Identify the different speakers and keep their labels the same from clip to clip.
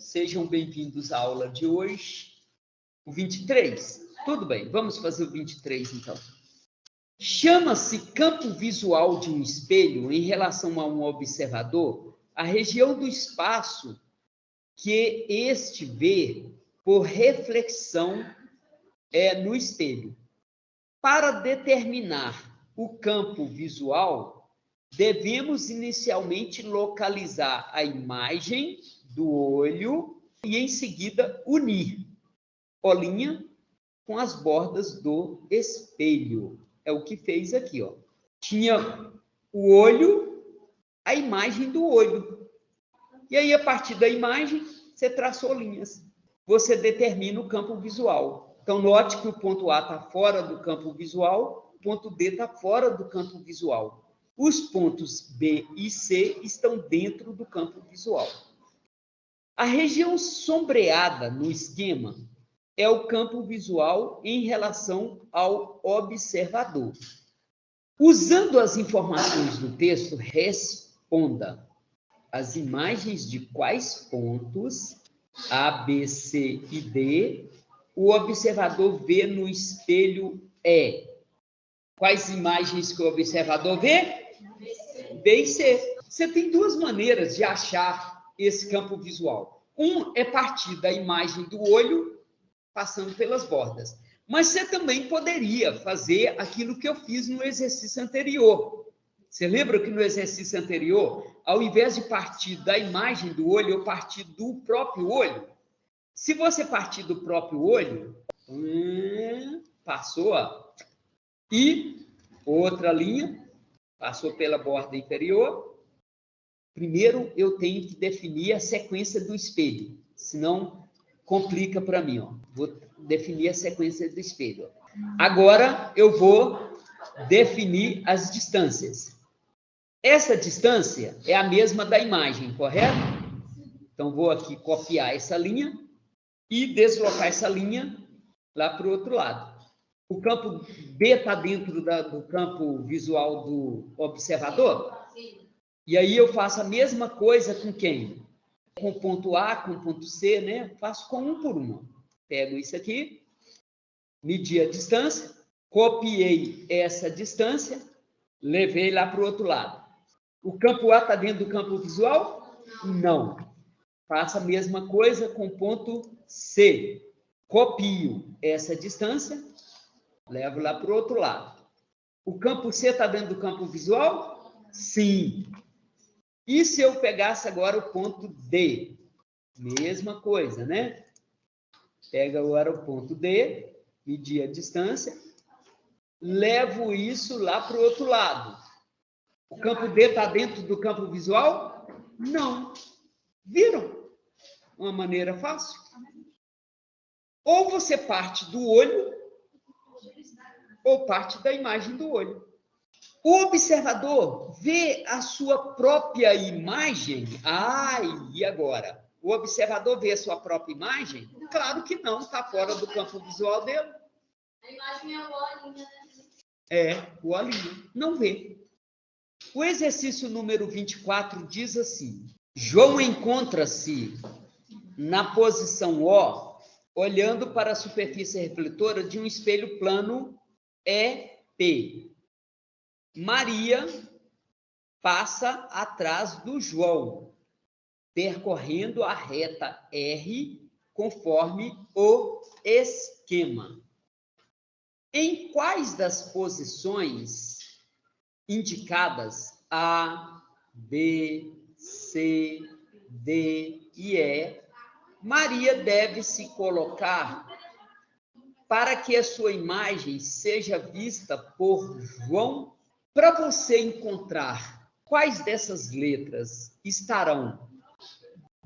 Speaker 1: Sejam bem-vindos à aula de hoje, o 23. Tudo bem, vamos fazer o 23, então. Chama-se campo visual de um espelho em relação a um observador a região do espaço que este vê por reflexão no espelho. Para determinar o campo visual, devemos inicialmente localizar a imagem do olho e, em seguida, unir bolinha com as bordas do espelho. É o que fez aqui, ó. Tinha o olho, a imagem do olho. E aí, a partir da imagem, você traçou linhas. Você determina o campo visual. Então, note que o ponto A está fora do campo visual, o ponto D está fora do campo visual. Os pontos B e C estão dentro do campo visual. A região sombreada no esquema é o campo visual em relação ao observador. Usando as informações do texto, responda. As imagens de quais pontos, A, B, C e D, o observador vê no espelho é? Quais imagens que o observador vê? B e C. Você tem duas maneiras de achar esse campo visual. Um é partir da imagem do olho, passando pelas bordas. Mas você também poderia fazer aquilo que eu fiz no exercício anterior. Você lembra que no exercício anterior, ao invés de partir da imagem do olho, eu parti do próprio olho? Se você partir do próprio olho, passou, ó, e outra linha, passou pela borda inferior. Primeiro, eu tenho que definir a sequência do espelho, senão complica para mim, ó. Vou definir a sequência do espelho. Agora, eu vou definir as distâncias. Essa distância é a mesma da imagem, correto? Então, vou aqui copiar essa linha e deslocar essa linha lá para o outro lado. O campo B está dentro do campo visual do observador? E aí eu faço a mesma coisa com quem? Com o ponto A, com o ponto C, né? Faço com um por um. Pego isso aqui, medi a distância, copiei essa distância, levei lá para o outro lado. O campo A está dentro do campo visual? Não. Faço a mesma coisa com o ponto C. Copio essa distância, levo lá para o outro lado. O campo C está dentro do campo visual? Sim. E se eu pegasse agora o ponto D? Mesma coisa, né? Pega agora o ponto D, medir a distância, levo isso lá para o outro lado. O campo D está dentro do campo visual? Não. Viram? Uma maneira fácil. Ou você parte do olho, ou parte da imagem do olho. O observador vê a sua própria imagem? E agora? O observador vê a sua própria imagem? Claro que não, está fora do campo visual dele.
Speaker 2: A imagem é o olhinho, né?
Speaker 1: É, o olhinho. Não vê. O exercício número 24 diz assim: João encontra-se na posição O, olhando para a superfície refletora de um espelho plano EP. Maria passa atrás do João, percorrendo a reta R conforme o esquema. Em quais das posições indicadas A, B, C, D e E, Maria deve se colocar para que a sua imagem seja vista por João? Para você encontrar quais dessas letras estarão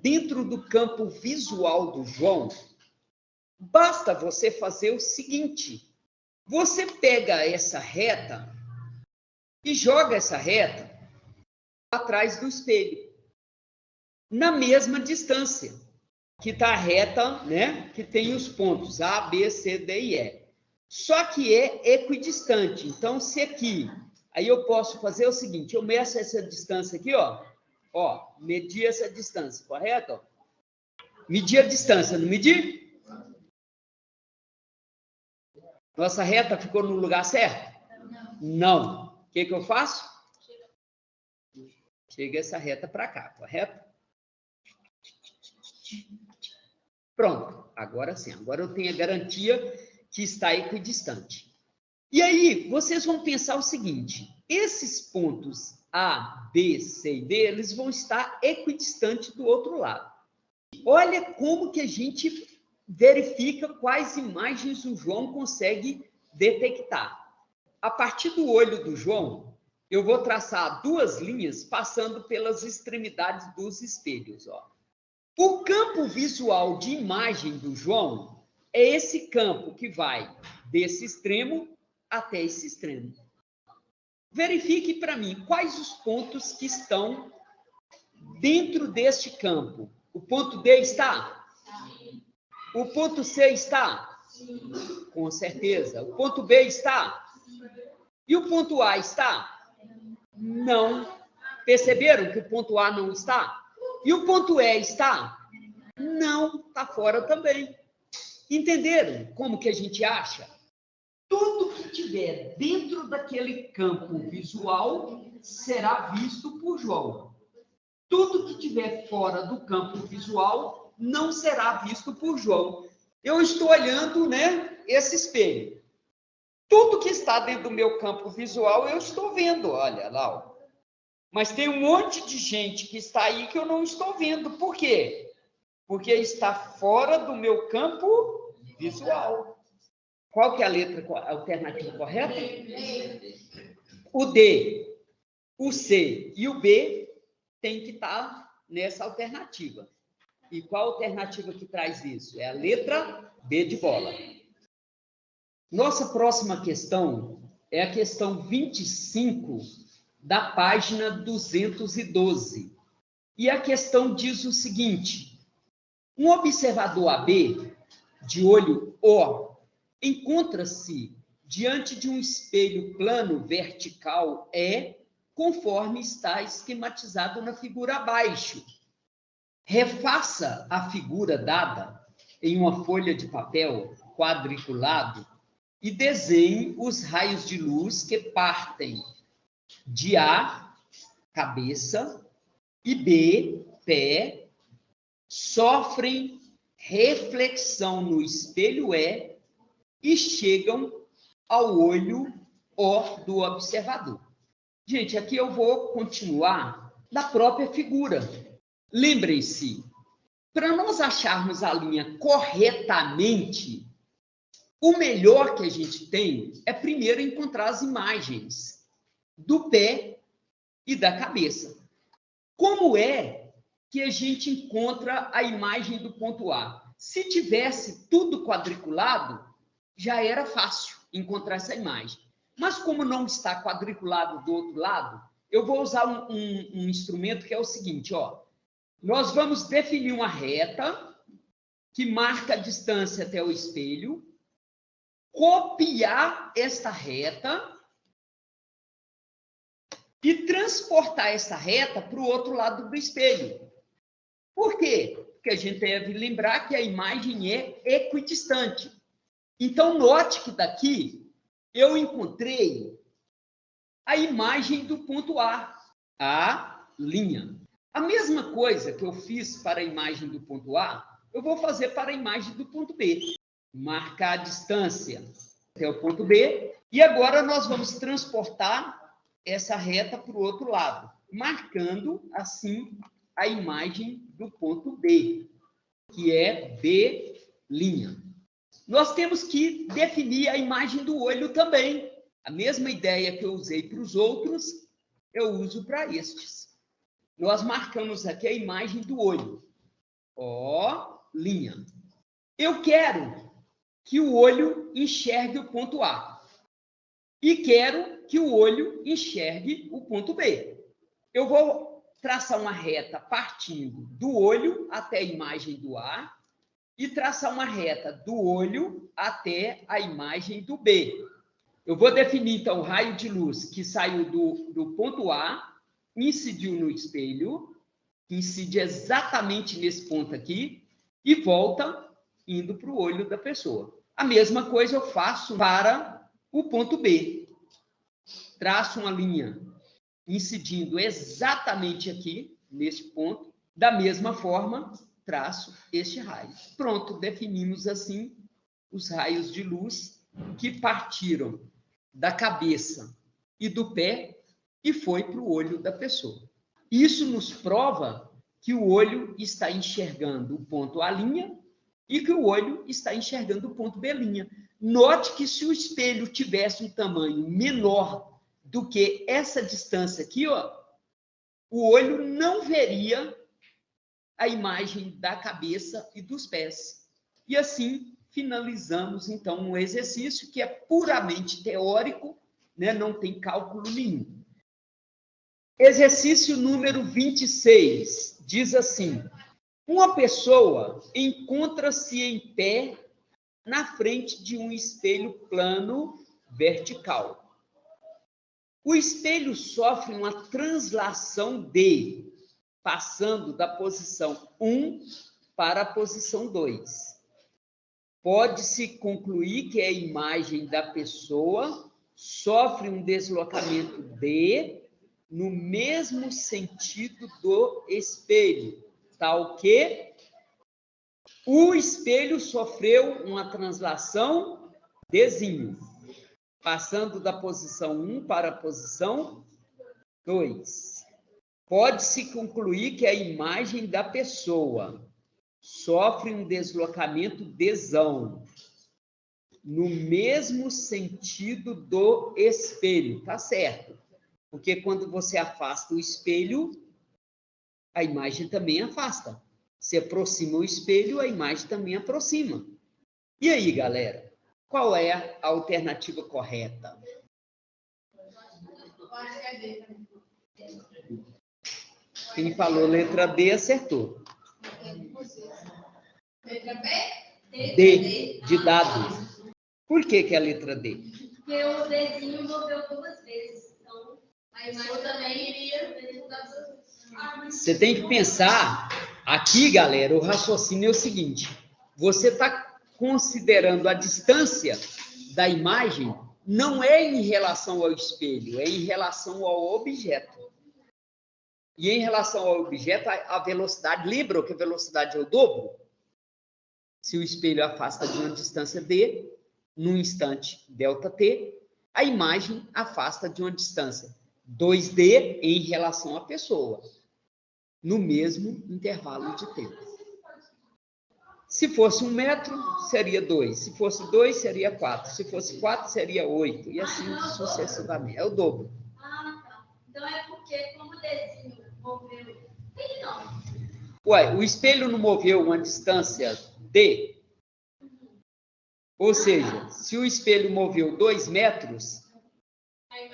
Speaker 1: dentro do campo visual do João, basta você fazer o seguinte: você pega essa reta e joga essa reta atrás do espelho, na mesma distância que está a reta, né? Que tem os pontos A, B, C, D e E. Só que é equidistante. Então, se aqui, aí eu posso fazer o seguinte: eu meço essa distância aqui, ó, medi essa distância, correto? Medir a distância, não medir? Nossa reta ficou no lugar certo? Não. O que eu faço? Chega essa reta para cá, correto? Pronto. Agora sim. Agora eu tenho a garantia que está equidistante. E aí, vocês vão pensar o seguinte. Esses pontos A, B, C e D, eles vão estar equidistantes do outro lado. Olha como que a gente verifica quais imagens o João consegue detectar. A partir do olho do João, eu vou traçar duas linhas passando pelas extremidades dos espelhos. Ó. O campo visual de imagem do João é esse campo que vai desse extremo até esse extremo. Verifique para mim quais os pontos que estão dentro deste campo. O ponto D está? O ponto C está? Com certeza. O ponto B está? E o ponto A está? Não. Perceberam que o ponto A não está? E o ponto E está? Não, está fora também. Entenderam como que a gente acha? Tudo que tiver dentro daquele campo visual será visto por João. Tudo que tiver fora do campo visual não será visto por João. Eu estou olhando, né, esse espelho. Tudo que está dentro do meu campo visual eu estou vendo, olha lá. Ó. Mas tem um monte de gente que está aí que eu não estou vendo. Por quê? Porque está fora do meu campo visual. Qual que é a letra alternativa correta? O D, o C e o B tem que estar nessa alternativa. E qual alternativa que traz isso? É a letra B de bola. Nossa próxima questão é a questão 25 da página 212. E a questão diz o seguinte: um observador AB, de olho O, encontra-se diante de um espelho plano vertical E, conforme está esquematizado na figura abaixo. Refaça a figura dada em uma folha de papel quadriculado e desenhe os raios de luz que partem de A, cabeça, e B, pé, sofrem reflexão no espelho e chegam ao olho O do observador. Gente, aqui eu vou continuar da própria figura. Lembrem-se, para nós acharmos a linha corretamente, o melhor que a gente tem é primeiro encontrar as imagens do pé e da cabeça. Como é que a gente encontra a imagem do ponto A? Se tivesse tudo quadriculado, já era fácil encontrar essa imagem. Mas como não está quadriculado do outro lado, eu vou usar um instrumento que é o seguinte, ó. Nós vamos definir uma reta que marca a distância até o espelho, copiar esta reta e transportar essa reta para o outro lado do espelho. Por quê? Porque a gente deve lembrar que a imagem é equidistante. Então, note que daqui eu encontrei a imagem do ponto A linha. A mesma coisa que eu fiz para a imagem do ponto A, eu vou fazer para a imagem do ponto B. Marcar a distância até o ponto B. E agora nós vamos transportar essa reta para o outro lado, marcando, assim, a imagem do ponto B, que é B'. Nós temos que definir a imagem do olho também. A mesma ideia que eu usei para os outros, eu uso para estes. Nós marcamos aqui a imagem do olho. O'. Eu quero que o olho enxergue o ponto A. E quero que o olho enxergue o ponto B. Eu vou traçar uma reta partindo do olho até a imagem do A e traçar uma reta do olho até a imagem do B. Eu vou definir, então, o raio de luz que saiu do ponto A, incidiu no espelho, incide exatamente nesse ponto aqui, e volta indo para o olho da pessoa. A mesma coisa eu faço para o ponto B. Traço uma linha incidindo exatamente aqui, nesse ponto. Da mesma forma, traço este raio. Pronto, definimos assim os raios de luz que partiram da cabeça e do pé e foi para o olho da pessoa. Isso nos prova que o olho está enxergando o ponto A' e que o olho está enxergando o ponto B'. Note que se o espelho tivesse um tamanho menor do que essa distância aqui, ó, o olho não veria a imagem da cabeça e dos pés. E assim finalizamos, então, um exercício que é puramente teórico, né? Não tem cálculo nenhum. Exercício número 26 diz assim: uma pessoa encontra-se em pé na frente de um espelho plano vertical. O espelho sofre uma translação D, passando da posição 1 para a posição 2. Pode-se concluir que a imagem da pessoa sofre um deslocamento D no mesmo sentido do espelho, tal que o espelho sofreu uma translação Dzinho, passando da posição 1 para a posição 2. Pode-se concluir que a imagem da pessoa sofre um deslocamento Dzão no mesmo sentido do espelho. Tá certo? Porque quando você afasta o espelho, a imagem também afasta. Se aproxima o espelho, a imagem também aproxima. E aí, galera? Qual é a alternativa correta? Quem falou letra B acertou.
Speaker 2: Letra B?
Speaker 1: D, de dado. Por que é a letra D?
Speaker 2: Porque o Dzinho moveu 2 vezes. Então, a imagem também iria mudar 2 vezes.
Speaker 1: Você tem que pensar, aqui, galera, o raciocínio é o seguinte: você está considerando a distância da imagem, não é em relação ao espelho, é em relação ao objeto. E em relação ao objeto, a velocidade, lembra que a velocidade é o dobro? Se o espelho afasta de uma distância D, num instante ΔT, a imagem afasta de uma distância 2D em relação à pessoa, no mesmo intervalo de tempo. Se fosse 1 metro, seria 2. Se fosse 2, seria 4. Se fosse 4, seria 8. E assim sucessivamente. É o dobro.
Speaker 2: Ah, tá. Então é porque, como o Dzinho moveu... Ele não.
Speaker 1: Ué, o espelho não moveu uma distância D? Ou seja, se o espelho moveu 2 metros,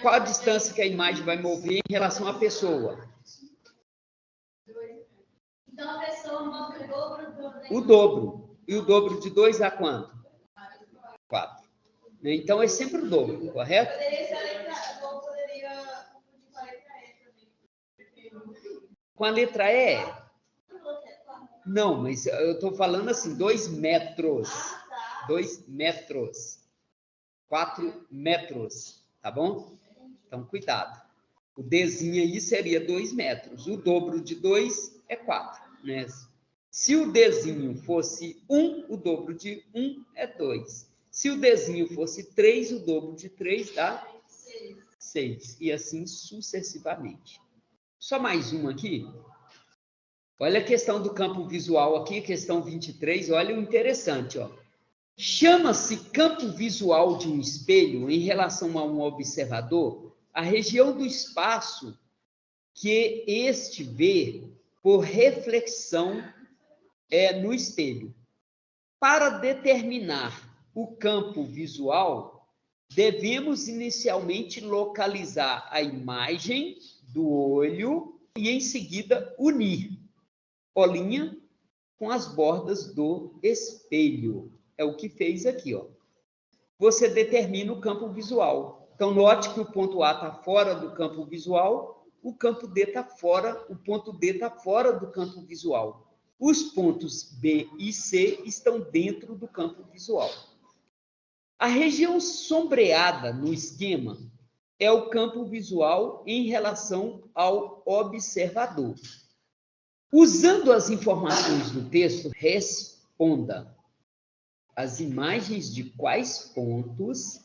Speaker 1: qual a distância que a imagem vai mover em relação à pessoa?
Speaker 2: Então a pessoa move o dobro do...
Speaker 1: O dobro. E o dobro de 2 a quanto? 4. Então é sempre o dobro, correto?
Speaker 2: Poderia ser a letra... Ou poderia confundir com a letra E também.
Speaker 1: Com a letra E? Não, mas eu estou falando assim, 2 metros. 2 metros. 4 metros, tá bom? Então, cuidado. O Dzinho aí seria 2 metros. O dobro de 2 é 4, né? Se o Dzinho fosse 1, o dobro de 1 é 2. Se o Dzinho fosse 3, o dobro de 3 dá 6. E assim sucessivamente. Só mais uma aqui. Olha a questão do campo visual aqui, questão 23. Olha o interessante, ó. Chama-se campo visual de um espelho em relação a um observador a região do espaço que este vê por reflexão no espelho. Para determinar o campo visual, devemos inicialmente localizar a imagem do olho e, em seguida, unir bolinha com as bordas do espelho. É o que fez aqui, ó. Você determina o campo visual. Então, note que o ponto A está fora do campo visual, o campo D está fora, o ponto D está fora do campo visual. Os pontos B e C estão dentro do campo visual. A região sombreada no esquema é o campo visual em relação ao observador. Usando as informações do texto, responda. As imagens de quais pontos,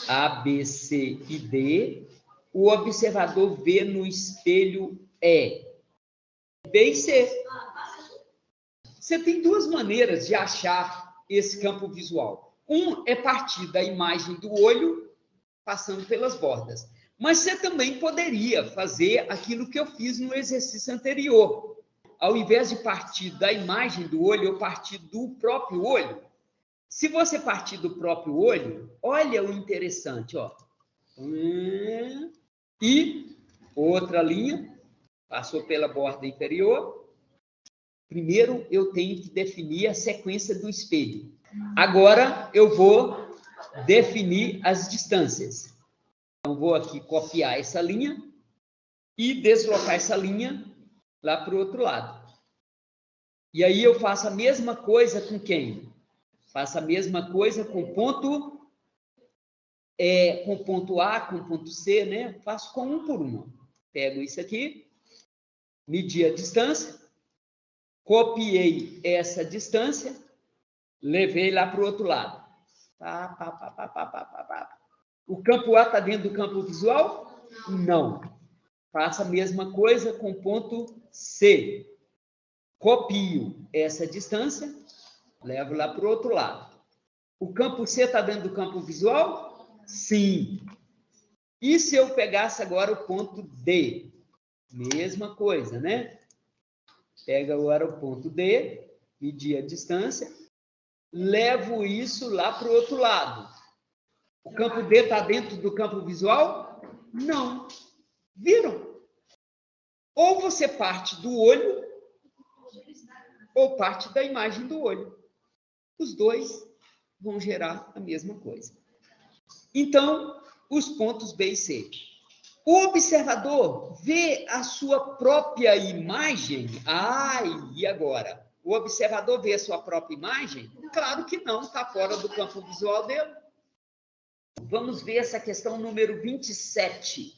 Speaker 1: A, B, C e D, o observador vê no espelho E? B e C. Você tem duas maneiras de achar esse campo visual. Um é partir da imagem do olho, passando pelas bordas. Mas você também poderia fazer aquilo que eu fiz no exercício anterior. Ao invés de partir da imagem do olho, eu partir do próprio olho. Se você partir do próprio olho, olha o interessante, ó. E outra linha, passou pela borda inferior. Primeiro, eu tenho que definir a sequência do espelho. Agora, eu vou definir as distâncias. Então, vou aqui copiar essa linha e deslocar essa linha lá para o outro lado. E aí, eu faço a mesma coisa com quem? Faço a mesma coisa com ponto A, com ponto C, né? Faço com um por uma. Pego isso aqui, medi a distância, copiei essa distância, levei lá para o outro lado. O campo A está dentro do campo visual? Não. Faço a mesma coisa com ponto C. Copio essa distância, levo lá para o outro lado. O campo C está dentro do campo visual? Sim. E se eu pegasse agora o ponto D? Mesma coisa, né? Pega agora o ponto D, medir a distância, levo isso lá para o outro lado. O campo D está dentro do campo visual? Não. Viram? Ou você parte do olho, ou parte da imagem do olho. Os dois vão gerar a mesma coisa. Então, os pontos B e C. O observador vê a sua própria imagem? E agora? O observador vê a sua própria imagem? Claro que não, está fora do campo visual dele. Vamos ver essa questão número 27.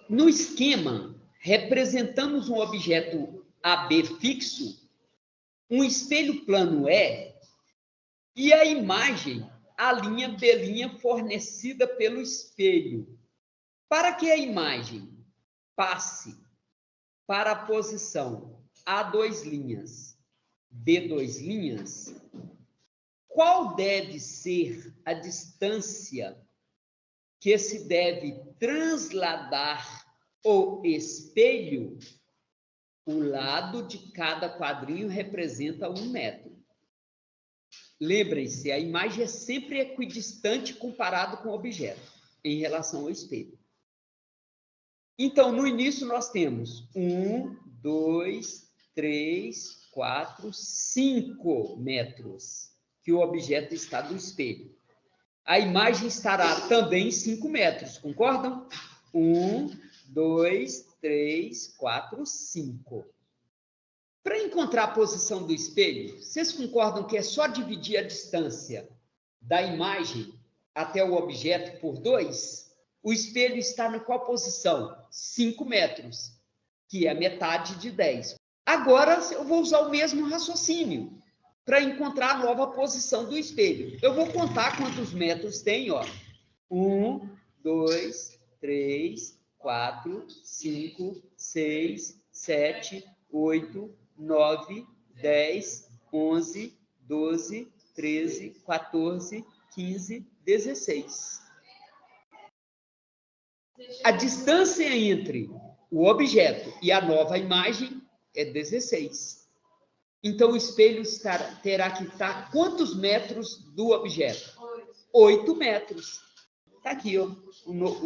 Speaker 1: No esquema, representamos um objeto AB fixo, um espelho plano e a imagem, a linha B' fornecida pelo espelho. Para que a imagem passe para a posição A2', B2', qual deve ser a distância que se deve transladar o espelho? O lado de cada quadrinho representa 1 metro. Lembrem-se, a imagem é sempre equidistante comparado com o objeto, em relação ao espelho. Então, no início, nós temos 1, 2, 3, 4, 5 metros que o objeto está do espelho. A imagem estará também 5 metros, concordam? 1, 2, 3, 4, 5. Para encontrar a posição do espelho, vocês concordam que é só dividir a distância da imagem até o objeto por 2? O espelho está em qual posição? 5 metros, que é metade de 10. Agora, eu vou usar o mesmo raciocínio para encontrar a nova posição do espelho. Eu vou contar quantos metros tem, ó. 1, 2, 3, 4, 5, 6, 7, 8, 9, 10, 11, 12, 13, 14, 15, 16. A distância entre o objeto e a nova imagem é 16. Então, o espelho terá que estar quantos metros do objeto? 8 metros. Está aqui, ó,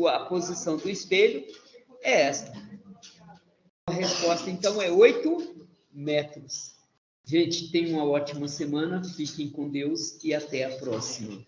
Speaker 1: a posição do espelho é esta. A resposta, então, é 8 metros. Gente, tenham uma ótima semana, fiquem com Deus e até a próxima.